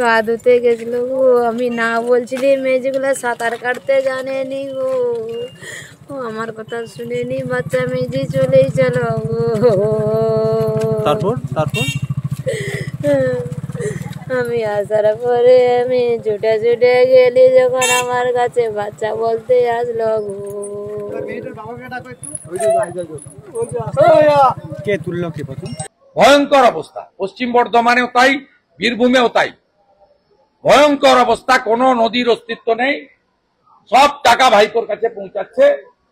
গা ধুতে গেছিল গো, আমি না বলছিলি মেয়েগুলো সাঁতার কাটতে জানেনি গো, ও আমার কথা শুনেনি, বাচ্চা মেয়ে চলেই চলো গো। তারপর তারপর আমি আসার পরে আমি ছুটে ছুটে গেলি, যখন আমার কাছে বাচ্চা বলতে আসলো গো। কে তুললো কে প্রথম? ভয়ঙ্কর অবস্থা, পশ্চিম বর্ধমানেও তাই, বীরভূমেও তাই। ভয়ঙ্কর অবস্থা, কোনো নদীর অস্তিত্ব নেই, সব টাকা ভাইপোর কাছে পৌঁছাচ্ছে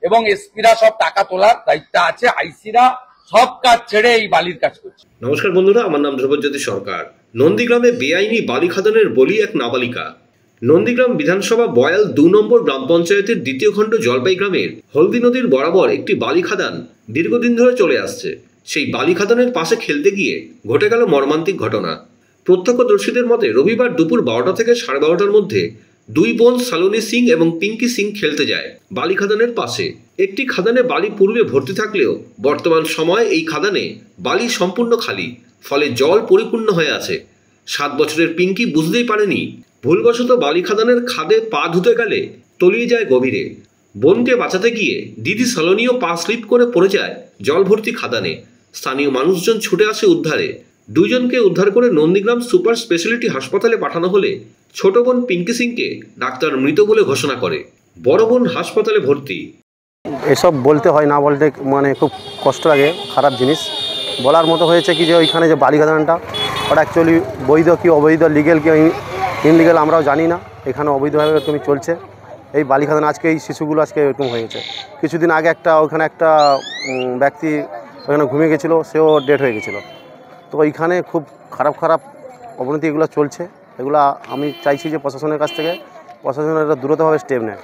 এবং এসপিরা সব টাকা তোলার দায়িত্ব আছে, আইসিরা সব কাজ ছেড়ে এই বালির কাজ করছে। নমস্কার বন্ধুরা, আমার নাম ধ্রুবজ্যোতি সরকার। নন্দীগ্রামে বেআইনি বালি খাদানের বলি এক নাবালিকা। নন্দীগ্রাম বিধানসভা বয়াল ২ নম্বর গ্রাম পঞ্চায়েতের দ্বিতীয় খণ্ড জলপাই গ্রামের হলদি নদীর বরাবর একটি বালি খাদান দীর্ঘদিন ধরে চলে আসছে। সেই বালি খাদানের পাশে খেলতে গিয়ে ঘটে গেল মর্মান্তিক ঘটনা। প্রত্যক্ষদর্শীদের মতে রবিবার দুপুর ১২টা থেকে ১২:৩০ মধ্যে দুই বোন সালোনি সিং এবং পিঙ্কি সিং খেলতে যায় বালি খাদানের পাশে। একটি খাদানে বালি পূর্বে ভর্তি থাকলেও বর্তমান সময়ে এই খাদানে বালি সম্পূর্ণ খালি, ফলে জল পরিপূর্ণ হয়ে আছে। ৭ বছরের পিঙ্কি বুঝতেই পারেনি ভুলবশত বালি খাদানের খাদে পা ধুতে গেলে তলিয়ে যায় গভীরে। বোনকে বাঁচাতে গিয়ে দিদি সালোনিও পা স্লিপ করে পড়ে যায় জল ভর্তি খাদানে। স্থানীয় মানুষজন ছুটে আসে উদ্ধারে। দুইজনকে উদ্ধার করে নন্দীগ্রাম সুপার স্পেশালিটি হাসপাতালে পাঠানো হলে ছোট বোন পিঙ্কি সিংকে ডাক্তার মৃত বলে ঘোষণা করে। বড় বোন হাসপাতালে ভর্তি। এসব বলতে হয় না, বলতে মানে খুব কষ্ট লাগে, খারাপ জিনিস। বলার মতো হয়েছে কি যে ওইখানে যে বালি খাদানটা, ওটা অ্যাকচুয়ালি বৈধ কি অবৈধ, লিগেল কি ইনলিগেল আমরাও জানি না। এখানে অবৈধভাবে এরকমই চলছে এই বালি খাদান। আজকে এই শিশুগুলো আজকে এরকম হয়েছে। কিছুদিন আগে ওখানে একটা ব্যক্তি ওখানে ঘুমিয়ে গেছিলো, সেও ডেড হয়ে গেছিলো। তো এইখানে খুব খারাপ খারাপ অবনতি এগুলো চলছে। এগুলো আমি চাইছি যে প্রশাসনের কাছ থেকে প্রশাসনের একটা দ্রুতভাবে স্টেপ নেয়।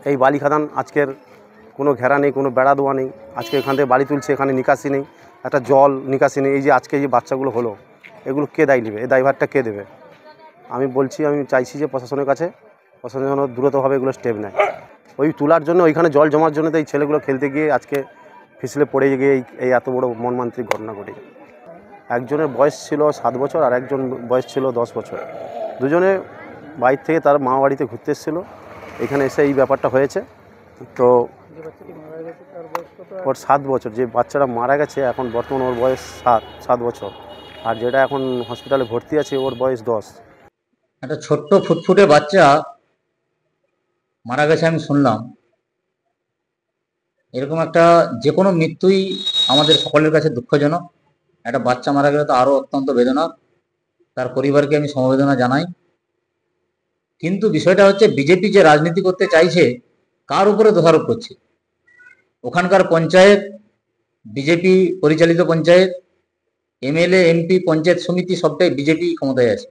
এই বালি খাদান আজকের কোনো ঘেরা নেই, কোনো বেড়া দেওয়া নেই। আজকে এখান থেকে বালি তুলছে, এখানে নিকাশি নেই, একটা জল নিকাশি নেই। এই যে আজকে যে বাচ্চাগুলো হলো, এগুলো কে দায় নেবে? এই দায়ভারটা কে দেবে? আমি চাইছি যে প্রশাসনের কাছে প্রশাসন যেন দ্রুতভাবে এগুলো স্টেপ নেয়। ওই তোলার জন্য, ওইখানে জল জমার জন্য তো এই ছেলেগুলো খেলতে গিয়ে আজকে ফিসলে পড়ে গিয়ে এই এত বড় মর্মান্তিক ঘটনা ঘটেছে। একজনের বয়স ছিল 7 বছর আর একজন বয়স ছিল 10 বছর। দুজনে বাইরে থেকে তার মা বাড়িতে ঘুরতে এসেছিলো, এখানে এসে এই ব্যাপারটা হয়েছে। তো ওর 7 বছর, যে বাচ্চাটা মারা গেছে এখন বর্তমান ওর বয়স 7 বছর, আর যেটা এখন হসপিটালে ভর্তি আছে ওর বয়স 10। একটা ছোট্ট ফুটফুটে বাচ্চা মারা গেছে আমি শুনলাম। এরকম একটা যে কোনো মৃত্যুই আমাদের সকলের কাছে দুঃখজনক। একটা বাচ্চা মারা গেলে তো আরো অত্যন্ত বেদনা। তার পরিবারকে আমি সমবেদনা জানাই। কিন্তু বিষয়টা হচ্ছে, বিজেপি যে রাজনীতি করতে চাইছে কার উপরে দোষারোপ করছে? ওখানকার পঞ্চায়েত বিজেপি পরিচালিত পঞ্চায়েত, এমএলএ এমপি পঞ্চায়েত সমিতি সবটাই বিজেপি ক্ষমতায় আছে।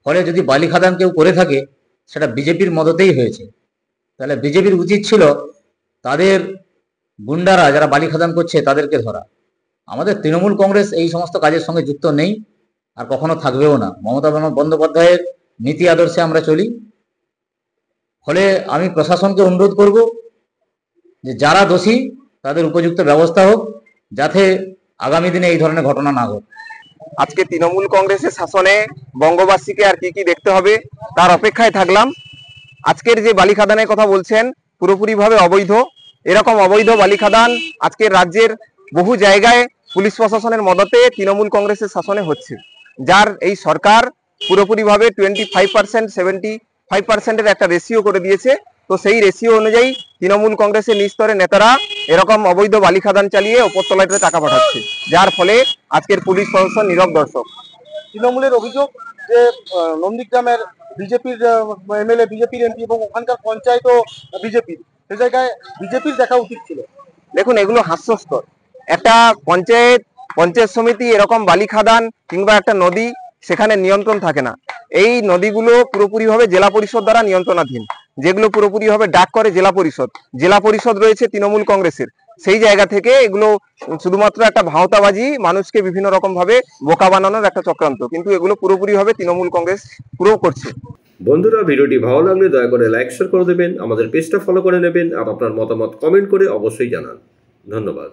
ফলে যদি বালি খাদান কেউ করে থাকে সেটা বিজেপির মদতেই হয়েছে। তাহলে বিজেপির উচিত ছিল তাদের গুন্ডারা যারা বালি খাদান করছে তাদেরকে ধরা। আমাদের তৃণমূল কংগ্রেস এই সমস্ত কাজের সঙ্গে যুক্ত নেই আর কখনো থাকবেও না। মমতা বন্দ্যোপাধ্যায়ের নীতি আদর্শে আমরা চলি। ফলে আমি প্রশাসনকে অনুরোধ করব যে যারা দোষী তাদের উপযুক্ত ব্যবস্থা হোক, যাতে আগামী দিনে এই ধরনের ঘটনা না ঘটে। আজকে তৃণমূল কংগ্রেসের শাসনে বঙ্গবাসীকে আর কি দেখতে হবে তার অপেক্ষায় থাকলাম। আজকের যে বালি খাদানের কথা বলছেন পুরোপুরিভাবে অবৈধ। এরকম অবৈধ বালি খাদান আজকের রাজ্যের বহু জায়গায় পুলিশ প্রশাসনের মদতে তৃণমূল কংগ্রেসের শাসনে হচ্ছে, যার এই সরকার পুরোপুরিভাবে 25% 75%-এর একটা রেশিও করে দিয়েছে। তো সেই রেশিও অনুযায়ী তৃণমূল কংগ্রেসের নিস্তরের নেতারা এরকম অবৈধ বালি খাদান চালিয়ে উপরতলাতে টাকা পাঠাচ্ছে, যার ফলে আজকের পুলিশ প্রশাসন নীরব দর্শক। তৃণমূলের অভিযোগ যে নন্দীগ্রামের বিজেপির এমএলএ, বিজেপির এমপি এবং ওখানকার পঞ্চায়েতও বিজেপির, সে জায়গায় বিজেপির দেখা উচিত ছিল। দেখুন, এগুলো হাস্যস্কর। একটা পঞ্চায়েত সমিতি এরকম বালি খাদান কিংবা একটা নদী, সেখানে নিয়ন্ত্রণ থাকে না। এই নদীগুলো পুরোপুরিভাবে জেলা পরিষদ দ্বারা নিয়ন্ত্রণাধীন, যেগুলো পুরোপুরিভাবে ডাক করে জেলা পরিষদ রয়েছে তৃণমূল কংগ্রেসের। সেই জায়গা থেকে এগুলো শুধুমাত্র একটা ভাওতাবাজি, মানুষকে বিভিন্ন রকম ভাবে বোকা বানানোর একটা চক্রান্ত, কিন্তু এগুলো পুরোপুরিভাবে তৃণমূল কংগ্রেস পুরো করছে। বন্ধুরা, ভিডিওটি ভালো লাগলে দয়া করে লাইক শেয়ার করে দেবেন, আমাদের পেজটা ফলো করে নেবেন আর আপনার মতামত কমেন্ট করে অবশ্যই জানান। ধন্যবাদ।